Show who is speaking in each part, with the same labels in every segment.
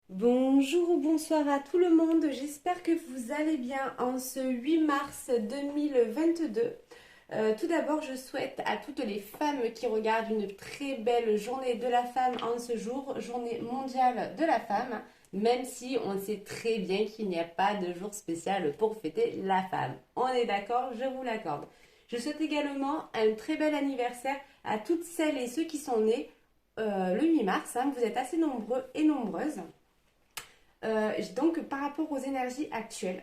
Speaker 1: Bonjour ou bonsoir à tout le monde, j'espère que vous allez bien en ce 8 mars 2022. Tout d'abord, je souhaite à toutes les femmes qui regardent une très belle journée de la femme en ce jour, journée mondiale de la femme, même si on sait très bien qu'il n'y a pas de jour spécial pour fêter la femme. On est d'accord, je vous l'accorde. Je souhaite également un très bel anniversaire à toutes celles et ceux qui sont nés le 8 mars, hein. Vous êtes assez nombreux et nombreuses. Donc, par rapport aux énergies actuelles,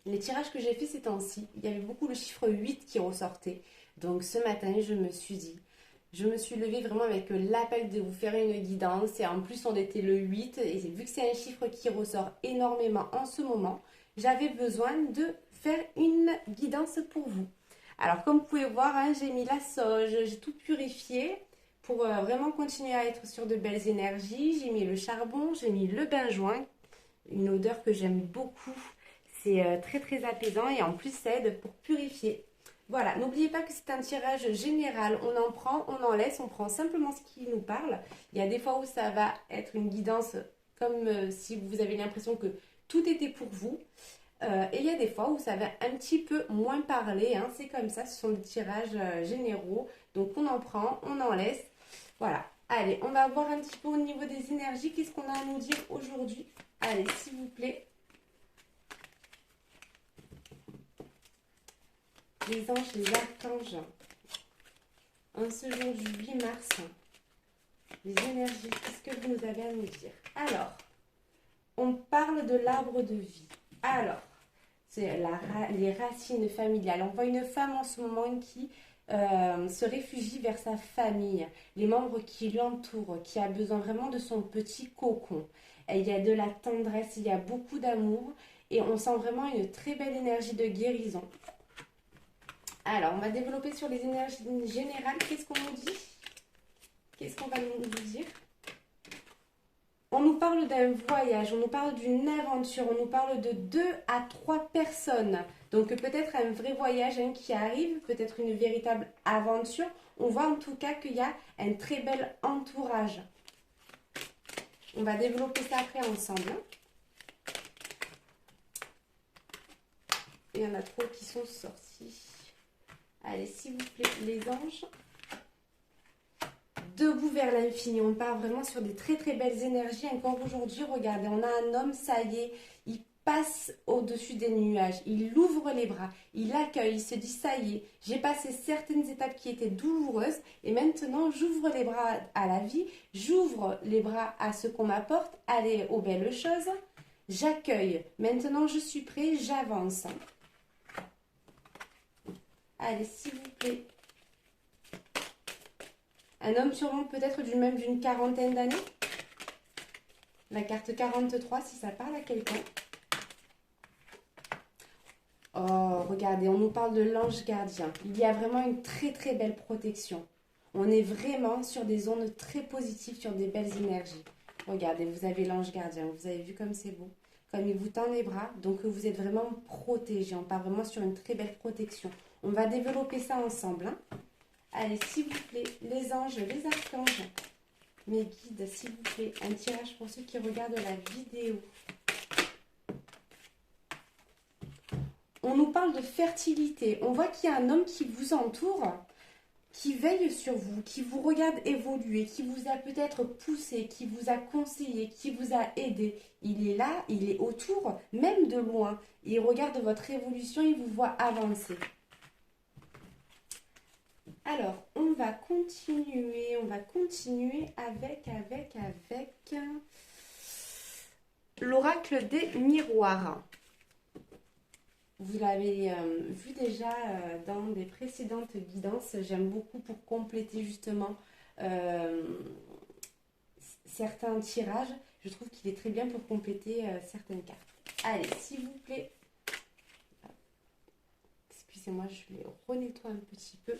Speaker 1: les tirages que j'ai fait ces temps-ci, il y avait beaucoup le chiffre 8 qui ressortait. Donc, ce matin, je me suis levée vraiment avec l'appel de vous faire une guidance. Et en plus, on était le 8. Et vu que c'est un chiffre qui ressort énormément en ce moment, j'avais besoin de faire une guidance pour vous. Alors, comme vous pouvez voir, hein, j'ai mis la sauge, j'ai tout purifié pour vraiment continuer à être sur de belles énergies. J'ai mis le charbon, j'ai mis le benjoin, une odeur que j'aime beaucoup. C'est très très apaisant et en plus ça aide pour purifier. Voilà, n'oubliez pas que c'est un tirage général. On en prend, on en laisse, on prend simplement ce qui nous parle. Il y a des fois où ça va être une guidance comme si vous avez l'impression que tout était pour vous. Et il y a des fois où ça va un petit peu moins parler, hein. C'est comme ça, ce sont des tirages généraux. Donc on en prend, on en laisse. Voilà. Allez, on va voir un petit peu au niveau des énergies. Qu'est-ce qu'on a à nous dire aujourd'hui? Allez, s'il vous plaît. Les anges, les archanges. En ce jour du 8 mars, les énergies, qu'est-ce que vous nous avez à nous dire? Alors, on parle de l'arbre de vie. Alors, c'est les racines familiales. On voit une femme en ce moment qui se réfugie vers sa famille, les membres qui l'entourent, qui a besoin vraiment de son petit cocon. Et il y a de la tendresse, il y a beaucoup d'amour et on sent vraiment une très belle énergie de guérison. Alors, on va développer sur les énergies générales. Qu'est-ce qu'on nous dit? Qu'est-ce qu'on va nous dire? On nous parle d'un voyage, on nous parle d'une aventure, on nous parle de 2 à 3 personnes. Donc peut-être un vrai voyage, hein, qui arrive, peut-être une véritable aventure. On voit en tout cas qu'il y a un très bel entourage. On va développer ça après ensemble, hein. Il y en a trop qui sont sortis. Allez, s'il vous plaît, les anges. Debout vers l'infini, on part vraiment sur des très très belles énergies. Encore aujourd'hui, regardez, on a un homme, ça y est, il passe au-dessus des nuages, il ouvre les bras, il accueille, il se dit ça y est, j'ai passé certaines étapes qui étaient douloureuses et maintenant j'ouvre les bras à la vie, j'ouvre les bras à ce qu'on m'apporte, allez aux belles choses, j'accueille, maintenant je suis prêt, j'avance. Allez, s'il vous plaît. Un homme sûrement peut-être d'une quarantaine d'années. La carte 43, si ça parle à quelqu'un. Oh, regardez, on nous parle de l'ange gardien. Il y a vraiment une très très belle protection. On est vraiment sur des ondes très positives, sur des belles énergies. Regardez, vous avez l'ange gardien. Vous avez vu comme c'est beau? Comme il vous tend les bras. Donc vous êtes vraiment protégé. On part vraiment sur une très belle protection. On va développer ça ensemble, hein. Allez, s'il vous plaît, les anges, les archanges, mes guides, s'il vous plaît, un tirage pour ceux qui regardent la vidéo. On nous parle de fertilité. On voit qu'il y a un homme qui vous entoure, qui veille sur vous, qui vous regarde évoluer, qui vous a peut-être poussé, qui vous a conseillé, qui vous a aidé. Il est là, il est autour, même de loin. Il regarde votre évolution, il vous voit avancer. Alors, on va continuer avec l'oracle des miroirs. Vous l'avez vu déjà dans des précédentes guidances. J'aime beaucoup pour compléter justement euh, certains tirages. Je trouve qu'il est très bien pour compléter certaines cartes. Allez, s'il vous plaît. Excusez-moi, je les renettoie un petit peu.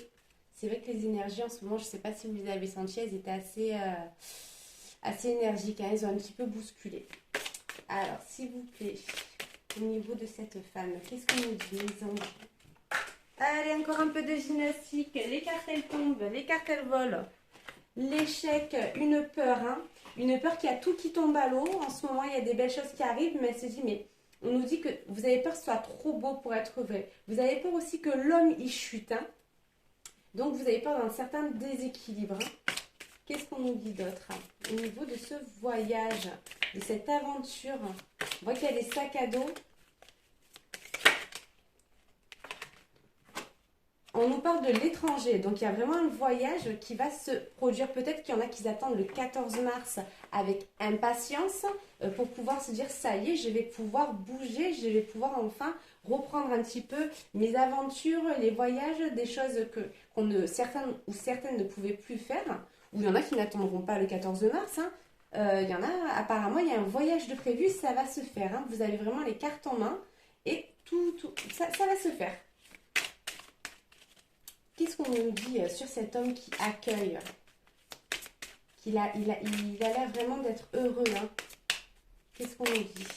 Speaker 1: C'est vrai que les énergies en ce moment, je ne sais pas si vous les avez senties, elles étaient assez énergiques, hein, elles ont un petit peu bousculé. Alors, s'il vous plaît, au niveau de cette femme, qu'est-ce qu'on nous dit, les anges? Allez, encore un peu de gymnastique. Les cartes, elles tombent, les cartes, elles volent. l'échec, une peur, hein, une peur qu'il y a tout qui tombe à l'eau. En ce moment, il y a des belles choses qui arrivent, mais elle se dit, mais on nous dit que vous avez peur que ce soit trop beau pour être vrai. Vous avez peur aussi que l'homme y chute, hein. Donc vous avez peur d'un certain déséquilibre, hein. Qu'est-ce qu'on nous dit d'autre, hein, au niveau de ce voyage, de cette aventure? On voit qu'il y a des sacs à dos. On nous parle de l'étranger, donc il y a vraiment un voyage qui va se produire. Peut-être qu'il y en a qui attendent le 14 mars avec impatience pour pouvoir se dire ça y est, je vais pouvoir bouger, je vais pouvoir enfin reprendre un petit peu mes aventures, les voyages, des choses certaines ne pouvaient plus faire. Ou il y en a qui n'attendront pas le 14 mars, hein. Il y en a, apparemment, il y a un voyage de prévu, ça va se faire, hein. Vous avez vraiment les cartes en main et ça va se faire. Qu'est-ce qu'on nous dit sur cet homme qui accueille? Il a l'air vraiment d'être heureux, hein. Qu'est-ce qu'on nous dit?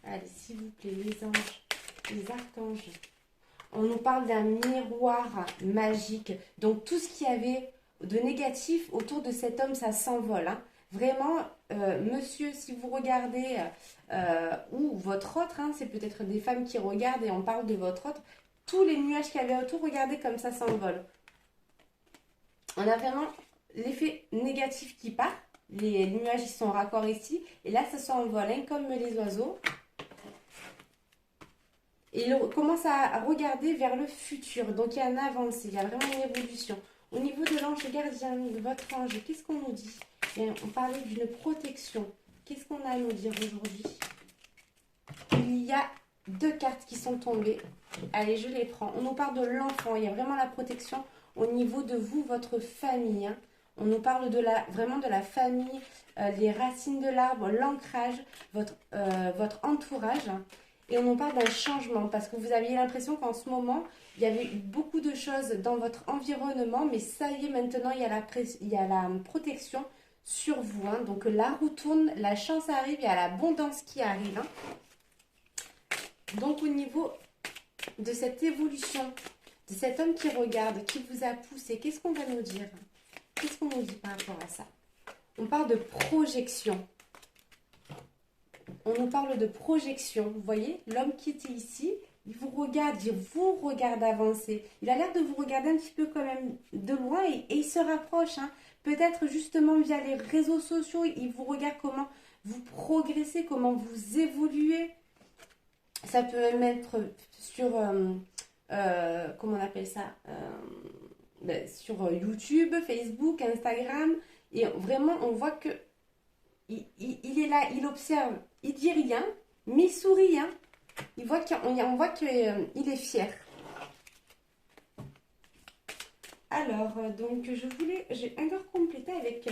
Speaker 1: Allez, s'il vous plaît, les anges, les archanges. On nous parle d'un miroir magique. Donc, tout ce qu'il y avait de négatif autour de cet homme, ça s'envole, hein. Vraiment, monsieur, si vous regardez, ou votre autre, hein, c'est peut-être des femmes qui regardent et on parle de votre autre, tous les nuages qu'il y avait autour, regardez comme ça s'envole. On a vraiment l'effet négatif qui part. Les nuages, ils sont raccords ici. Et là, ça s'envole, hein, comme les oiseaux. Et il commence à regarder vers le futur. Donc, il y a une avancée, il y a vraiment une évolution. Au niveau de l'ange gardien, de votre ange, qu'est-ce qu'on nous dit? Bien, on parlait d'une protection. Qu'est-ce qu'on a à nous dire aujourd'hui? Il y a 2 cartes qui sont tombées. Allez, je les prends. On nous parle de l'enfant. Il y a vraiment la protection au niveau de vous, votre famille, hein. On nous parle vraiment de la famille, les racines de l'arbre, l'ancrage, votre entourage. Et on nous parle d'un changement parce que vous aviez l'impression qu'en ce moment, il y avait eu beaucoup de choses dans votre environnement. Mais ça y est, maintenant, il y a la protection sur vous, hein. Donc la roue tourne, la chance arrive, il y a l'abondance qui arrive, hein. Donc au niveau de cette évolution, de cet homme qui regarde, qui vous a poussé, qu'est-ce qu'on va nous dire? Qu'est-ce qu'on nous dit par rapport à ça? On parle de projection. On nous parle de projection. Vous voyez, l'homme qui était ici, il vous regarde avancer. Il a l'air de vous regarder un petit peu quand même de loin et il se rapproche, hein. Peut-être justement via les réseaux sociaux, il vous regarde comment vous progressez, comment vous évoluez. Ça peut même être sur, comment on appelle ça, sur YouTube, Facebook, Instagram. Et vraiment, on voit que il est là, il observe, il dit rien, mais il sourit, hein. On voit qu'il est fier. Alors, donc, j'ai encore complété avec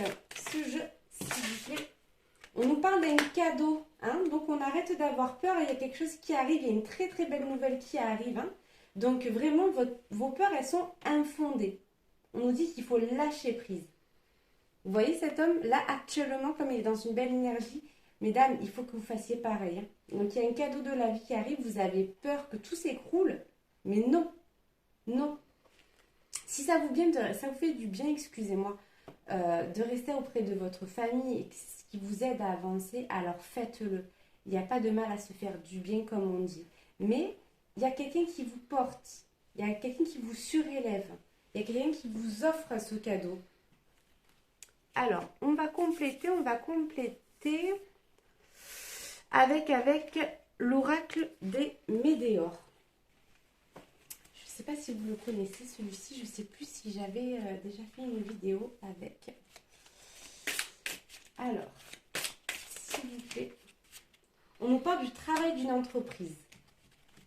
Speaker 1: ce jeu, s'il vous plaît. On nous parle d'un cadeau, hein, donc on arrête d'avoir peur, il y a quelque chose qui arrive, il y a une très très belle nouvelle qui arrive, hein. Donc vraiment, vos peurs, elles sont infondées. On nous dit qu'il faut lâcher prise. Vous voyez cet homme, là, actuellement, comme il est dans une belle énergie, mesdames, il faut que vous fassiez pareil, hein. Donc il y a un cadeau de la vie qui arrive, vous avez peur que tout s'écroule, mais non, non. Si ça vous fait du bien, excusez-moi, de rester auprès de votre famille et ce qui vous aide à avancer, alors faites-le. Il n'y a pas de mal à se faire du bien comme on dit. Mais il y a quelqu'un qui vous porte, il y a quelqu'un qui vous surélève, il y a quelqu'un qui vous offre ce cadeau. Alors, on va compléter avec l'oracle des Médéors. Je ne sais pas si vous le connaissez, celui-ci. Je ne sais plus si j'avais déjà fait une vidéo avec. Alors, s'il vous plaît. On nous parle du travail d'une entreprise.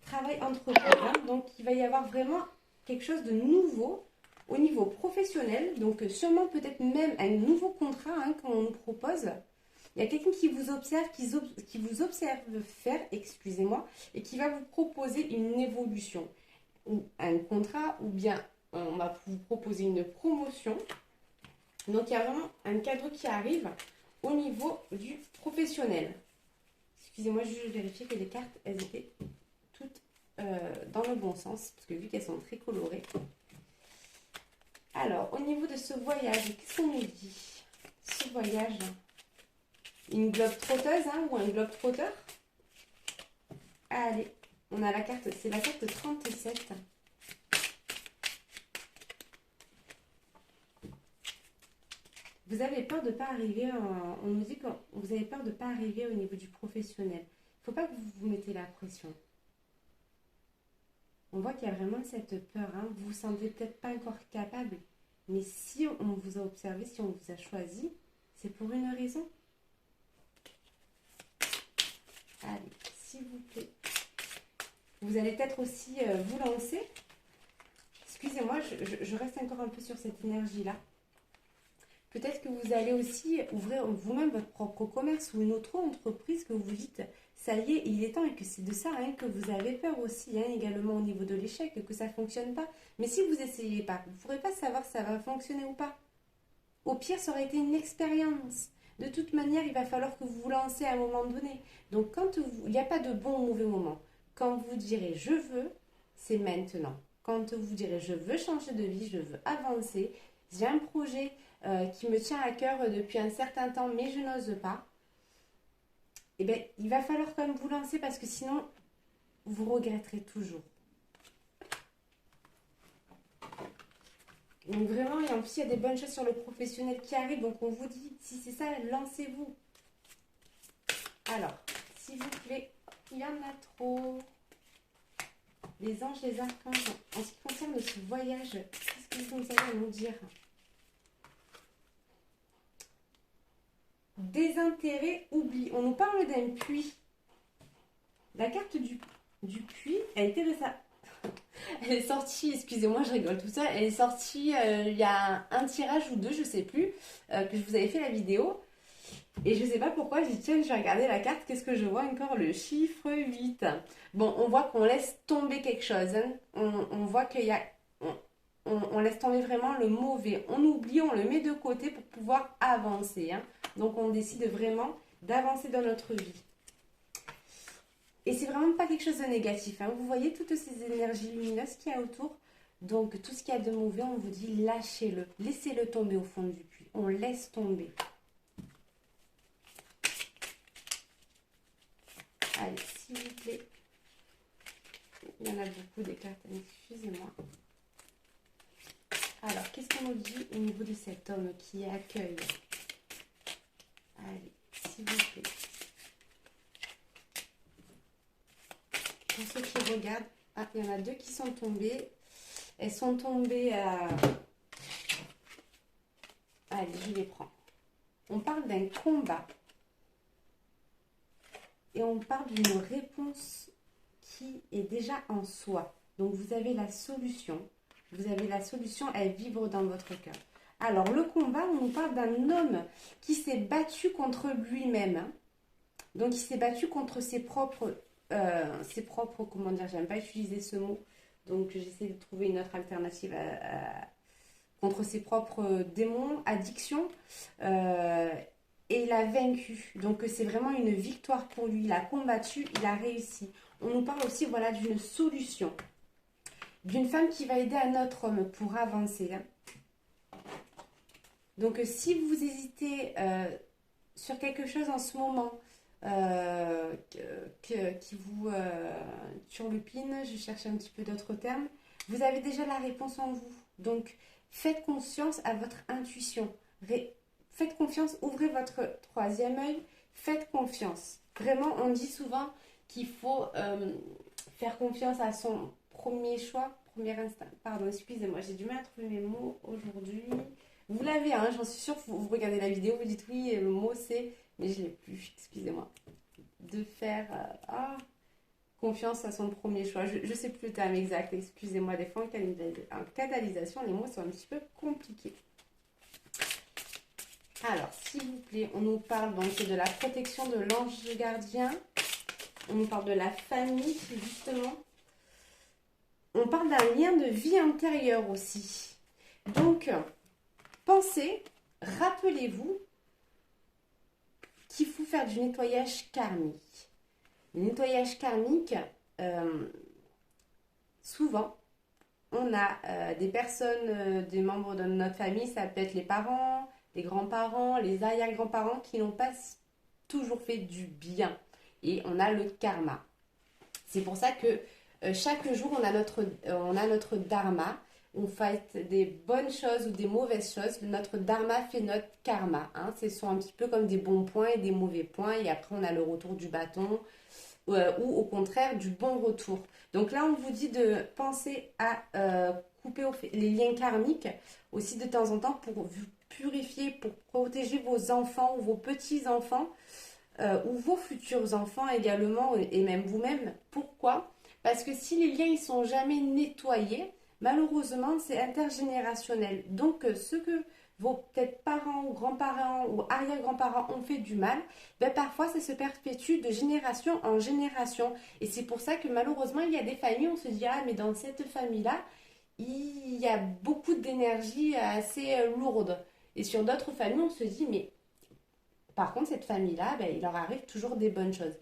Speaker 1: Travail entreprise, hein. Donc, il va y avoir vraiment quelque chose de nouveau au niveau professionnel. Donc, sûrement peut-être même un nouveau contrat, hein, qu'on nous propose. Il y a quelqu'un qui vous observe, qui vous observe faire, excusez-moi, et qui va vous proposer une évolution. Ou un contrat, ou bien on va vous proposer une promotion. Donc, il y a vraiment un cadeau qui arrive au niveau du professionnel. Excusez-moi, je vérifie que les cartes, elles étaient toutes dans le bon sens, parce que vu qu'elles sont très colorées. Alors, au niveau de ce voyage, qu'est-ce qu'on nous dit? Ce voyage, une globe trotteuse hein, ou un globe trotteur. Allez, on a la carte, c'est la carte 37. Vous avez peur de ne pas arriver, on nous dit que vous avez peur de ne pas arriver au niveau du professionnel. Il ne faut pas que vous vous mettez la pression. On voit qu'il y a vraiment cette peur. Hein. Vous ne vous sentez peut-être pas encore capable. Mais si on vous a observé, si on vous a choisi, c'est pour une raison. Allez, s'il vous plaît. Vous allez peut-être aussi vous lancer. Excusez-moi, je reste encore un peu sur cette énergie-là. Peut-être que vous allez aussi ouvrir vous-même votre propre commerce ou une autre entreprise que vous dites, ça y est, il est temps et que c'est de ça hein, que vous avez peur aussi, hein, également au niveau de l'échec, que ça ne fonctionne pas. Mais si vous n'essayez pas, vous ne pourrez pas savoir si ça va fonctionner ou pas. Au pire, ça aurait été une expérience. De toute manière, il va falloir que vous vous lancez à un moment donné. Donc, il n'y a pas de bon ou mauvais moment. Quand vous direz « je veux », c'est maintenant. Quand vous direz « je veux changer de vie, je veux avancer », j'ai un projet qui me tient à cœur depuis un certain temps, mais je n'ose pas, eh bien, il va falloir quand même vous lancer parce que sinon, vous regretterez toujours. Donc vraiment, et en plus, il y a des bonnes choses sur le professionnel qui arrivent. Donc on vous dit, si c'est ça, lancez-vous. Alors, s'il vous plaît, il y en a trop. Les anges, les archanges, en ce qui concerne ce voyage, qu'est-ce que vous allez nous dire? Désintérêt, oubli. On nous parle d'un puits. La carte du puits, elle était de ça. Elle est sortie, excusez-moi, je rigole tout ça. Elle est sortie il y a un tirage ou deux, je sais plus, que je vous avais fait la vidéo. Et je sais pas pourquoi, j'ai dit tiens, je vais regarder la carte, qu'est-ce que je vois encore? Le chiffre 8. Bon, on voit qu'on laisse tomber quelque chose. Hein. On voit qu'il y a. On laisse tomber vraiment le mauvais. On oublie, on le met de côté pour pouvoir avancer. Hein. Donc on décide vraiment d'avancer dans notre vie. Et c'est vraiment pas quelque chose de négatif. Hein. Vous voyez toutes ces énergies lumineuses qu'il y a autour. Donc tout ce qu'il y a de mauvais, on vous dit lâchez-le. Laissez-le tomber au fond du puits. On laisse tomber. Allez, s'il vous plaît. Il y en a beaucoup des cartes, excusez-moi. Alors, qu'est-ce qu'on nous dit au niveau de cet homme qui accueille? Allez, s'il vous plaît. Pour ceux qui regardent, ah, il y en a deux qui sont tombées. Elles sont tombées à... Allez, je les prends. On parle d'un combat. Et on parle d'une réponse qui est déjà en soi. Donc, vous avez la solution. Vous avez la solution, elle vibre dans votre cœur. Alors, le combat, on nous parle d'un homme qui s'est battu contre lui-même. Hein. Donc, il s'est battu contre ses propres, comment dire, j'aime pas utiliser ce mot. Donc, j'essaie de trouver une autre alternative contre ses propres démons, addictions. Et il a vaincu. Donc, c'est vraiment une victoire pour lui. Il a combattu, il a réussi. On nous parle aussi, voilà, d'une solution. D'une femme qui va aider un autre homme pour avancer. Hein. Donc, si vous hésitez sur quelque chose en ce moment qui vous turlupine, je cherche un petit peu d'autres termes, vous avez déjà la réponse en vous. Donc, faites confiance à votre intuition. Faites confiance, ouvrez votre troisième œil, faites confiance. Vraiment, on dit souvent qu'il faut faire confiance à son premier choix, premier instinct. Pardon, excusez-moi, j'ai du mal à trouver mes mots aujourd'hui. Vous l'avez, hein, j'en suis sûre, vous regardez la vidéo, vous dites oui, le mot c'est, mais je ne l'ai plus, excusez-moi. De faire confiance à son premier choix. Je ne sais plus le terme exact, excusez-moi, des fois en canalisation, les mots sont un petit peu compliqués. Alors, s'il vous plaît, on nous parle donc de la protection de l'ange gardien. On nous parle de la famille, justement. On parle d'un lien de vie intérieure aussi. Donc, pensez, rappelez-vous qu'il faut faire du nettoyage karmique. Le nettoyage karmique, souvent, on a des personnes, des membres de notre famille, ça peut être les parents, les grands-parents, les arrière-grands-parents qui n'ont pas toujours fait du bien. Et on a le karma. C'est pour ça que chaque jour, on a notre dharma. On fait des bonnes choses ou des mauvaises choses. Notre dharma fait notre karma. Hein. Ce sont un petit peu comme des bons points et des mauvais points. Et après, on a le retour du bâton ou au contraire du bon retour. Donc là, on vous dit de penser à couper les liens karmiques aussi de temps en temps pour vous purifier, pour protéger vos enfants ou vos petits-enfants ou vos futurs enfants également et même vous-même. Pourquoi? Parce que si les liens ils sont jamais nettoyés, malheureusement c'est intergénérationnel. Donc ce que vos peut-être parents ou grands-parents ou arrière-grands-parents ont fait du mal, ben parfois ça se perpétue de génération en génération. Et c'est pour ça que malheureusement il y a des familles, on se dit ah mais dans cette famille-là, il y a beaucoup d'énergie assez lourde. Et sur d'autres familles, on se dit mais par contre, cette famille-là, ben, il leur arrive toujours des bonnes choses.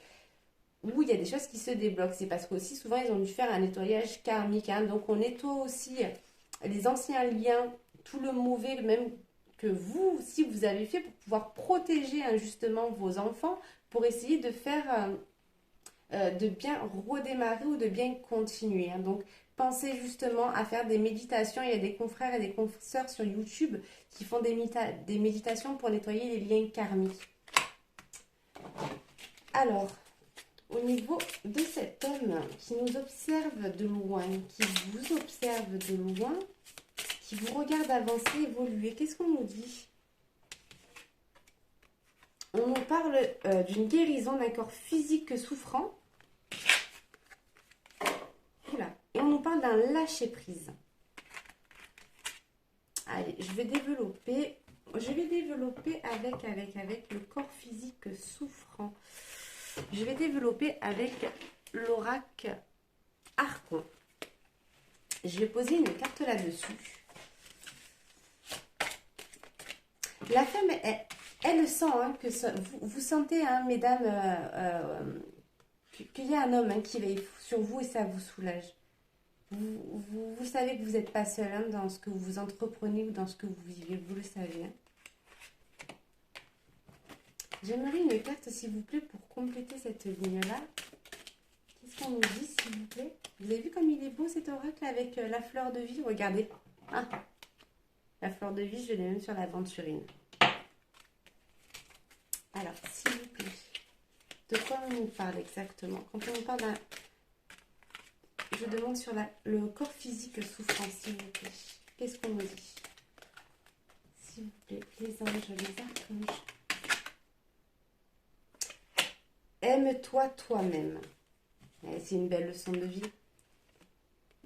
Speaker 1: Ou il y a des choses qui se débloquent. C'est parce qu'aussi, souvent, ils ont dû faire un nettoyage karmique. Hein. Donc, on nettoie aussi les anciens liens, tout le mauvais, même que vous, si vous avez fait, pour pouvoir protéger justement vos enfants, pour essayer de faire, de bien redémarrer ou de bien continuer. Hein. Donc, pensez justement à faire des méditations. Il y a des confrères et des confesseurs sur YouTube qui font des méditations pour nettoyer les liens karmiques. Alors, au niveau de cet homme qui nous observe de loin, qui vous observe de loin, qui vous regarde avancer, évoluer, qu'est-ce qu'on nous dit? On nous parle d'une guérison d'un corps physique souffrant. Oula. Et on nous parle d'un lâcher-prise. Allez, je vais développer avec le corps physique souffrant. Je vais développer avec l'oracle Archon. Je vais poser une carte là-dessus. La femme, elle sent hein, que vous sentez, hein, mesdames, qu'il y a un homme hein, qui veille sur vous et ça vous soulage. Vous savez que vous n'êtes pas seul hein, dans ce que vous entreprenez ou dans ce que vous vivez, vous le savez. Hein. J'aimerais une carte, s'il vous plaît, pour compléter cette ligne-là. Qu'est-ce qu'on nous dit, s'il vous plaît? Vous avez vu comme il est beau cet oracle avec la fleur de vie? Regardez. Ah, la fleur de vie, je l'ai même sur l'aventurine. Alors, s'il vous plaît, de quoi on nous parle exactement? Quand on nous parle d'un... Je demande sur le corps physique souffrant, s'il vous plaît. Qu'est-ce qu'on nous dit? S'il vous plaît, les anges, les archanges. Aime-toi toi-même. C'est une belle leçon de vie.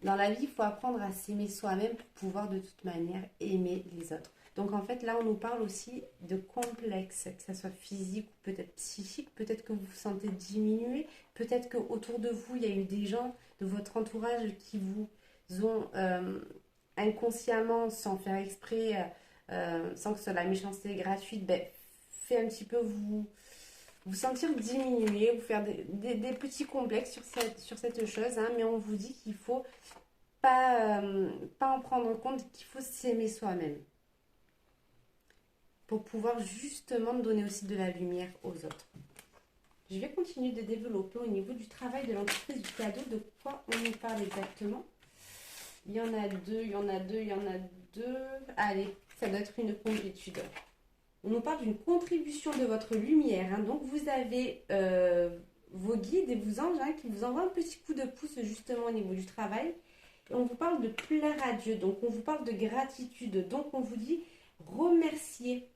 Speaker 1: Dans la vie, il faut apprendre à s'aimer soi-même pour pouvoir de toute manière aimer les autres. Donc en fait, là, on nous parle aussi de complexes, que ce soit physique ou peut-être psychique. Peut-être que vous vous sentez diminué. Peut-être qu'autour de vous, il y a eu des gens de votre entourage qui vous ont inconsciemment, sans faire exprès, sans que ce soit la méchanceté gratuite, fait un petit peu vous sentir diminué, vous faire des petits complexes sur cette chose. Hein, mais on vous dit qu'il faut pas en prendre compte, qu'il faut s'aimer soi-même. Pour pouvoir justement donner aussi de la lumière aux autres. Je vais continuer de développer au niveau du travail de l'entreprise du cadeau, de quoi on nous parle exactement. Il y en a deux. Allez, ça doit être une complétude. On nous parle d'une contribution de votre lumière. Hein. Donc, vous avez vos guides et vos anges hein, qui vous envoient un petit coup de pouce justement au niveau du travail. Et on vous parle de plaire à Dieu. Donc, on vous parle de gratitude. Donc, on vous dit remercier.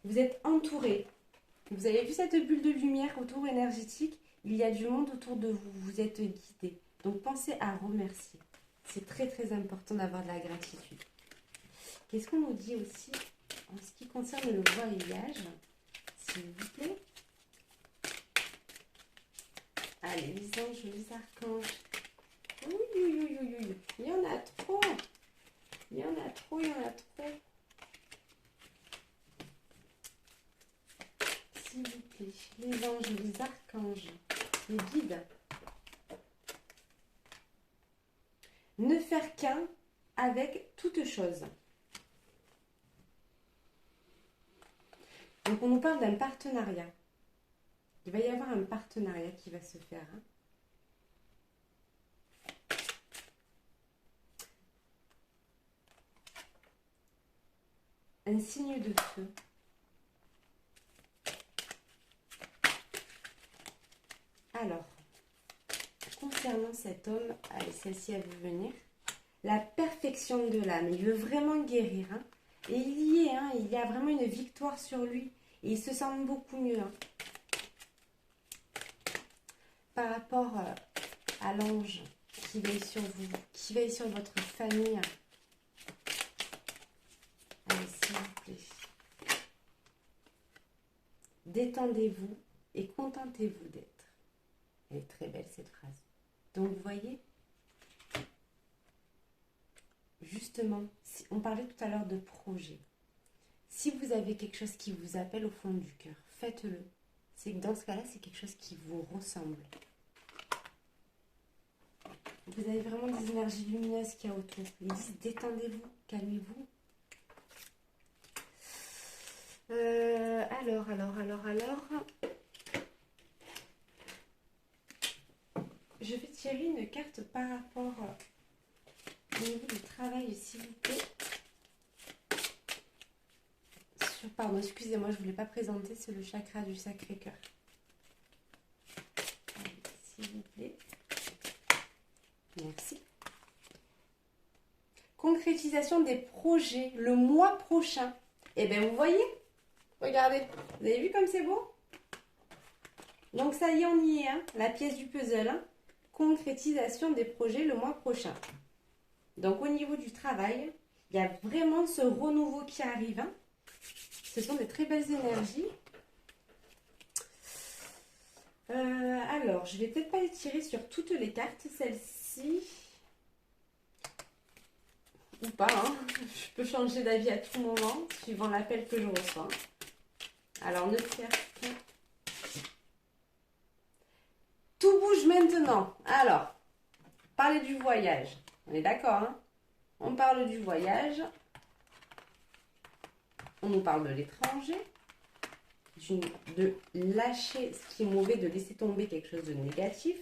Speaker 1: Vous êtes entouré. Vous avez vu cette bulle de lumière autour énergétique? Il y a du monde autour de vous. Vous êtes guidé. Donc, pensez à remercier. C'est très, très important d'avoir de la gratitude. Qu'est-ce qu'on nous dit aussi en ce qui concerne le voyage, s'il vous plaît? Allez, les anges, les archanges. Oui. Il y en a trop. Il y en a trop. S'il vous plaît, les anges, les archanges, les guides. Ne faire qu'un avec toute chose. Donc on nous parle d'un partenariat. Il va y avoir un partenariat qui va se faire. Hein. Un signe de feu. Alors, concernant cet homme, allez, celle-ci elle veut venir. La perfection de l'âme, il veut vraiment guérir. Hein. Et il y est, hein, il y a vraiment une victoire sur lui. Et il se sent beaucoup mieux. Hein. Par rapport à l'ange qui veille sur vous, qui veille sur votre famille. Allez, s'il vous plaît. Détendez-vous et contentez-vous d'être. Elle est très belle cette phrase. Donc vous voyez, justement, on parlait tout à l'heure de projet. Si vous avez quelque chose qui vous appelle au fond du cœur, faites-le. C'est que dans ce cas-là, c'est quelque chose qui vous ressemble. Vous avez vraiment des énergies lumineuses qu'il y a autour. Ils disent détendez-vous, calmez-vous. Alors. Je vais tirer une carte par rapport au niveau du travail, s'il vous plaît. Pardon, excusez-moi, je ne voulais pas présenter, c'est le chakra du Sacré-Cœur. S'il vous plaît. Merci. Concrétisation des projets le mois prochain. Eh bien, vous voyez, regardez, vous avez vu comme c'est beau? Donc ça y est, on y est, hein, la pièce du puzzle. Hein. Concrétisation des projets le mois prochain. Donc au niveau du travail, il y a vraiment ce renouveau qui arrive. Hein. Ce sont des très belles énergies. Alors, je vais peut-être pas les tirer sur toutes les cartes, celle-ci. Ou pas, hein. Je peux changer d'avis à tout moment, suivant l'appel que je reçois. Alors, ne faire que... Tout bouge maintenant. Alors, parler du voyage. On est d'accord, hein? On parle du voyage. On nous parle de l'étranger. De lâcher ce qui est mauvais, de laisser tomber quelque chose de négatif.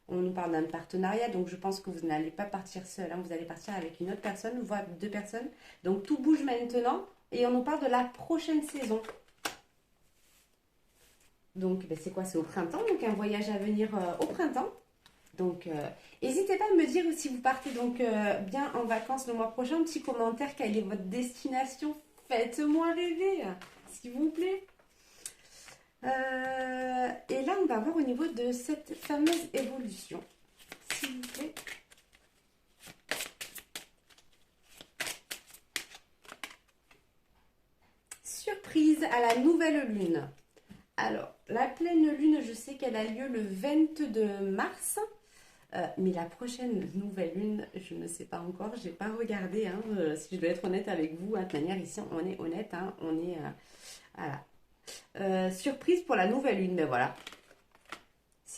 Speaker 1: On nous parle d'un partenariat, donc je pense que vous n'allez pas partir seul, hein, vous allez partir avec une autre personne, voire deux personnes. Donc tout bouge maintenant et on nous parle de la prochaine saison. Donc ben, c'est quoi? C'est au printemps, donc un voyage à venir au printemps. Donc n'hésitez pas à me dire si vous partez donc bien en vacances le mois prochain, un petit commentaire, quelle est votre destination? Faites-moi rêver, s'il vous plaît. Et là, on va voir au niveau de cette fameuse évolution. S'il vous plaît. Surprise à la nouvelle lune. Alors, la pleine lune, je sais qu'elle a lieu le 22 mars. Mais la prochaine nouvelle lune, je ne sais pas encore. Je n'ai pas regardé. Hein, si je dois être honnête avec vous, hein, de manière ici, on est honnête. Hein, on est... voilà. Surprise pour la nouvelle lune, mais voilà.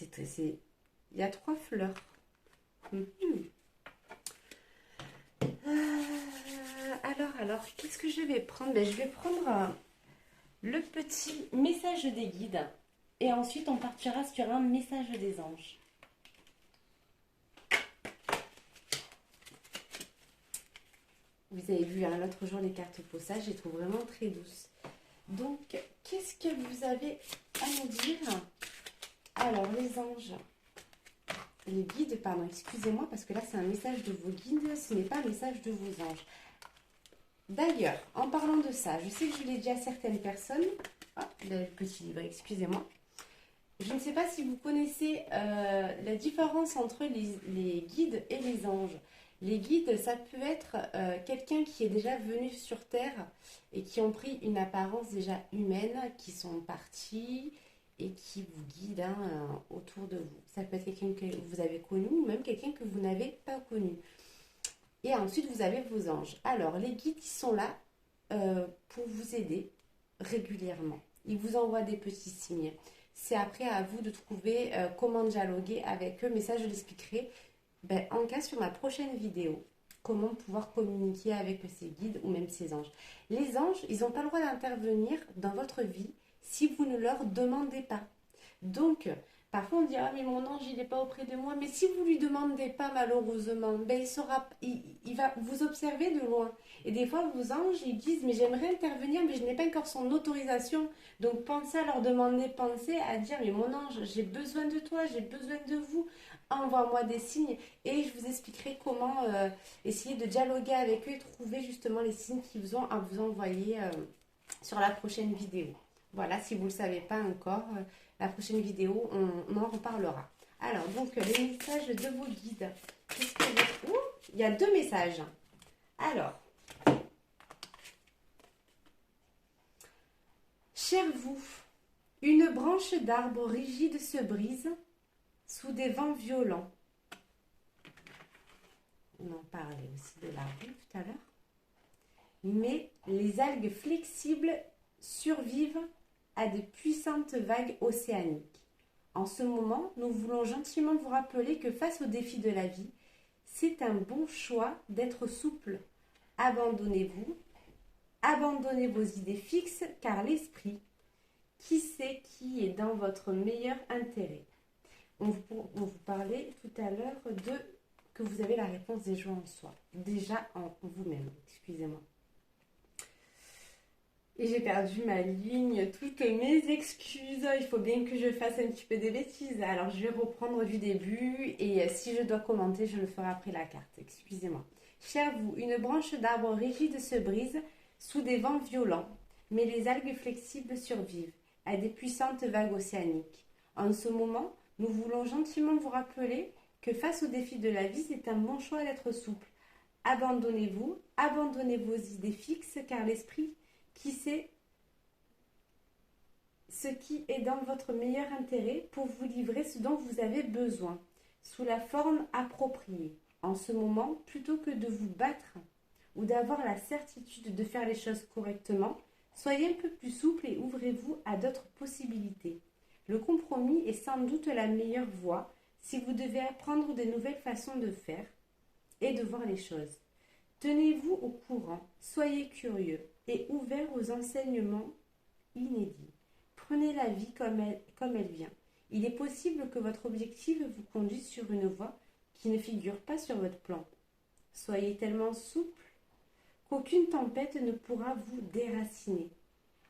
Speaker 1: Il y a 3 fleurs. Alors, qu'est-ce que je vais prendre? Ben, je vais prendre le petit message des guides. Et ensuite, on partira sur un message des anges. Vous avez vu hein, l'autre jour les cartes postales, je les trouve vraiment très douces. Donc, qu'est-ce que vous avez à nous dire? Alors, les anges, les guides, pardon, excusez-moi, parce que là, c'est un message de vos guides, ce n'est pas un message de vos anges. D'ailleurs, en parlant de ça, je sais que je l'ai dit à certaines personnes. Ah, le petit livre, excusez-moi. Je ne sais pas si vous connaissez la différence entre les guides et les anges. Les guides, ça peut être quelqu'un qui est déjà venu sur Terre et qui ont pris une apparence déjà humaine, qui sont partis et qui vous guident hein, autour de vous. Ça peut être quelqu'un que vous avez connu ou même quelqu'un que vous n'avez pas connu. Et ensuite, vous avez vos anges. Alors, les guides, ils sont là pour vous aider régulièrement. Ils vous envoient des petits signes. C'est après à vous de trouver comment dialoguer avec eux, mais ça, je l'expliquerai Ben, en cas sur ma prochaine vidéo, comment pouvoir communiquer avec ces guides ou même ces anges. Les anges, ils n'ont pas le droit d'intervenir dans votre vie si vous ne leur demandez pas. Donc, parfois on dit ah mais mon ange il n'est pas auprès de moi, mais si vous lui demandez pas malheureusement, ben il va vous observer de loin. Et des fois vos anges ils disent mais j'aimerais intervenir mais je n'ai pas encore son autorisation. Donc pensez à leur demander, pensez à dire mais mon ange j'ai besoin de toi, j'ai besoin de vous. Envoie-moi des signes et je vous expliquerai comment essayer de dialoguer avec eux et trouver justement les signes qu'ils vous ont à vous envoyer sur la prochaine vidéo. Voilà, si vous ne le savez pas encore, la prochaine vidéo, on en reparlera. Alors, donc, les messages de vos guides. Qu'est-ce que vous... Ouh, il y a 2 messages. Alors, cher vous, une branche d'arbre rigide se brise sous des vents violents. On en parlait aussi de l'arbre tout à l'heure. Mais les algues flexibles survivent à de puissantes vagues océaniques. En ce moment, nous voulons gentiment vous rappeler que face aux défis de la vie, c'est un bon choix d'être souple. Abandonnez-vous, abandonnez vos idées fixes, car l'esprit, qui sait qui est dans votre meilleur intérêt. On vous parlait tout à l'heure de que vous avez la réponse déjà en soi, déjà en vous-même, excusez-moi. Et j'ai perdu ma ligne, toutes mes excuses. Il faut bien que je fasse un petit peu des bêtises. Alors je vais reprendre du début et si je dois commenter, je le ferai après la carte. Excusez-moi. Cher vous, une branche d'arbre rigide se brise sous des vents violents, mais les algues flexibles survivent à des puissantes vagues océaniques. En ce moment, nous voulons gentiment vous rappeler que face aux défis de la vie, c'est un bon choix d'être souple. Abandonnez-vous, abandonnez vos idées fixes, car l'esprit qui sait ce qui est dans votre meilleur intérêt pour vous livrer ce dont vous avez besoin, sous la forme appropriée. En ce moment, plutôt que de vous battre ou d'avoir la certitude de faire les choses correctement, soyez un peu plus souple et ouvrez-vous à d'autres possibilités. Le compromis est sans doute la meilleure voie si vous devez apprendre de nouvelles façons de faire et de voir les choses. Tenez-vous au courant, soyez curieux et ouvert aux enseignements inédits. Prenez la vie comme elle vient. Il est possible que votre objectif vous conduise sur une voie qui ne figure pas sur votre plan. Soyez tellement souple qu'aucune tempête ne pourra vous déraciner.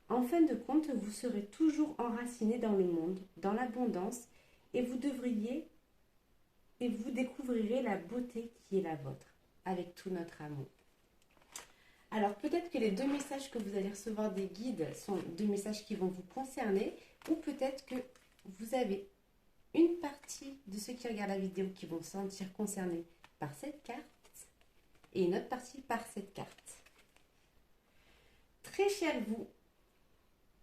Speaker 1: En fin de compte, vous serez toujours enraciné dans le monde, dans l'abondance, et vous découvrirez la beauté qui est la vôtre, avec tout notre amour. Alors peut-être que les 2 messages que vous allez recevoir des guides sont 2 messages qui vont vous concerner, ou peut-être que vous avez une partie de ceux qui regardent la vidéo qui vont se sentir concernés par cette carte et une autre partie par cette carte. Très cher vous,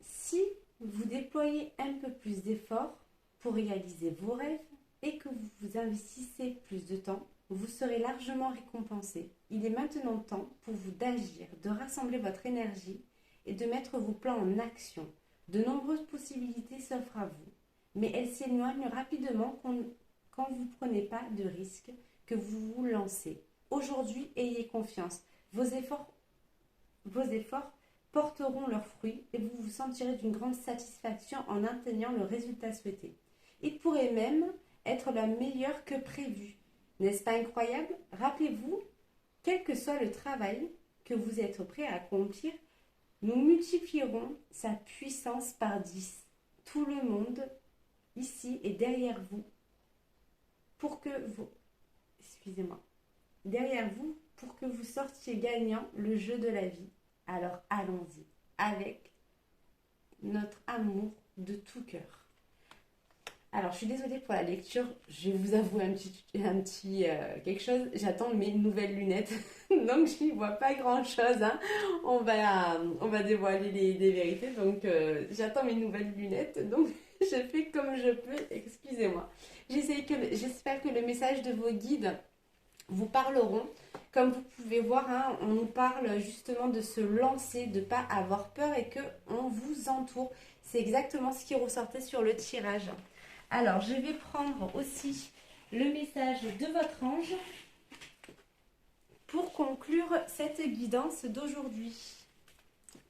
Speaker 1: si vous déployez un peu plus d'efforts pour réaliser vos rêves et que vous vous investissez plus de temps, vous serez largement récompensé. Il est maintenant temps pour vous d'agir, de rassembler votre énergie et de mettre vos plans en action. De nombreuses possibilités s'offrent à vous, mais elles s'éloignent rapidement quand vous ne prenez pas de risques, que vous vous lancez. Aujourd'hui, ayez confiance. Vos efforts porteront leurs fruits et vous vous sentirez d'une grande satisfaction en atteignant le résultat souhaité. Il pourrait même être la meilleure que prévu. N'est-ce pas incroyable? Rappelez-vous, quel que soit le travail que vous êtes prêt à accomplir, nous multiplierons sa puissance par 10. Tout le monde ici est derrière vous pour que vous... derrière vous pour que vous sortiez gagnant le jeu de la vie. Alors allons-y avec notre amour de tout cœur. Alors, je suis désolée pour la lecture, je vais vous avouer un petit quelque chose. J'attends mes nouvelles lunettes, donc je n'y vois pas grand-chose. Hein. On va dévoiler les vérités, donc j'attends mes nouvelles lunettes. Donc, je fais comme je peux, excusez-moi. J'espère que le message de vos guides vous parleront. Comme vous pouvez voir, hein, on nous parle justement de se lancer, de ne pas avoir peur et qu'on vous entoure. C'est exactement ce qui ressortait sur le tirage. Alors, je vais prendre aussi le message de votre ange pour conclure cette guidance d'aujourd'hui.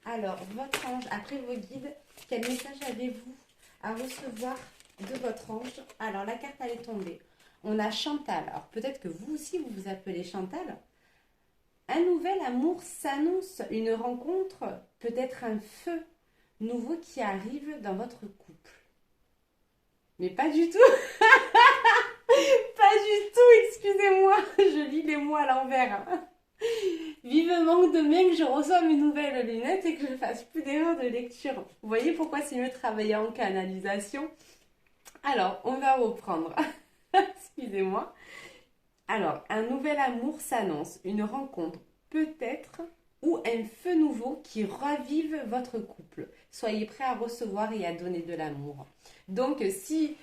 Speaker 1: Alors, votre ange, après vos guides, quel message avez-vous à recevoir de votre ange? Alors, la carte, elle est tombée. On a Chantal. Alors, peut-être que vous aussi, vous vous appelez Chantal. Un nouvel amour s'annonce, une rencontre, peut-être un feu nouveau qui arrive dans votre couple. Mais pas du tout. Pas du tout, excusez-moi. Je lis les mots à l'envers. Vivement demain que je reçoive mes nouvelles lunettes et que je fasse plus d'erreurs de lecture. Vous voyez pourquoi c'est mieux de travailler en canalisation? Alors, on va reprendre. Excusez-moi. Alors, un nouvel amour s'annonce, une rencontre peut-être ou un feu nouveau qui ravive votre couple. Soyez prêts à recevoir et à donner de l'amour. Donc, si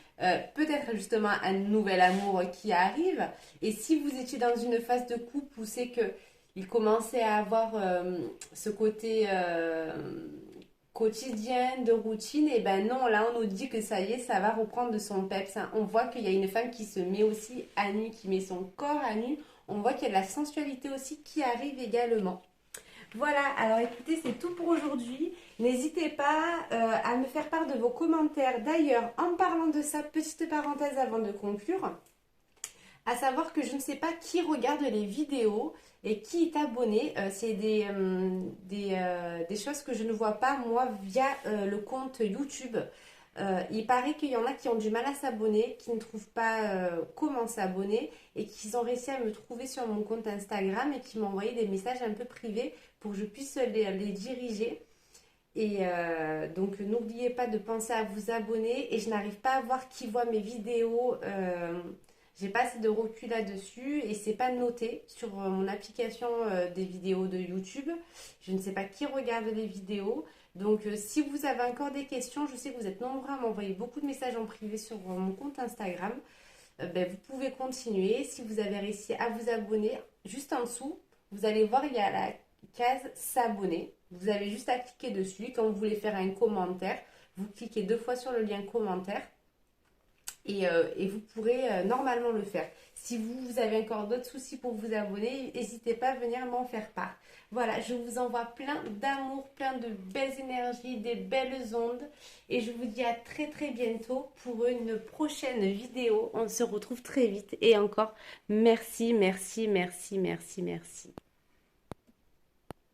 Speaker 1: peut-être justement un nouvel amour qui arrive, et si vous étiez dans une phase de couple où c'est que il commençait à avoir ce côté quotidien, de routine, et ben non, là on nous dit que ça y est, ça va reprendre de son peps. Hein. On voit qu'il y a une femme qui se met aussi à nu, qui met son corps à nu. On voit qu'il y a de la sensualité aussi qui arrive également. Voilà, alors écoutez, c'est tout pour aujourd'hui. N'hésitez pas à me faire part de vos commentaires. D'ailleurs, en parlant de ça, petite parenthèse avant de conclure, à savoir que je ne sais pas qui regarde les vidéos et qui est abonné. C'est des choses que je ne vois pas moi via le compte YouTube. Il paraît qu'il y en a qui ont du mal à s'abonner, qui ne trouvent pas comment s'abonner et qui ont réussi à me trouver sur mon compte Instagram et qui m'ont envoyé des messages un peu privés pour que je puisse les diriger. Et donc n'oubliez pas de penser à vous abonner. Et je n'arrive pas à voir qui voit mes vidéos. J'ai pas assez de recul là-dessus et c'est pas noté sur mon application des vidéos de YouTube. Je ne sais pas qui regarde les vidéos. Donc si vous avez encore des questions, je sais que vous êtes nombreux à m'envoyer beaucoup de messages en privé sur mon compte Instagram. Ben, vous pouvez continuer. Si vous avez réussi à vous abonner, juste en dessous, vous allez voir, il y a la case s'abonner. Vous avez juste à cliquer dessus. Quand vous voulez faire un commentaire, vous cliquez 2 fois sur le lien commentaire. Et vous pourrez normalement le faire. Si vous avez encore d'autres soucis pour vous abonner, n'hésitez pas à venir m'en faire part. Voilà, je vous envoie plein d'amour, plein de belles énergies, des belles ondes. Et je vous dis à très très bientôt pour une prochaine vidéo. On se retrouve très vite. Et encore, merci, merci, merci, merci, merci.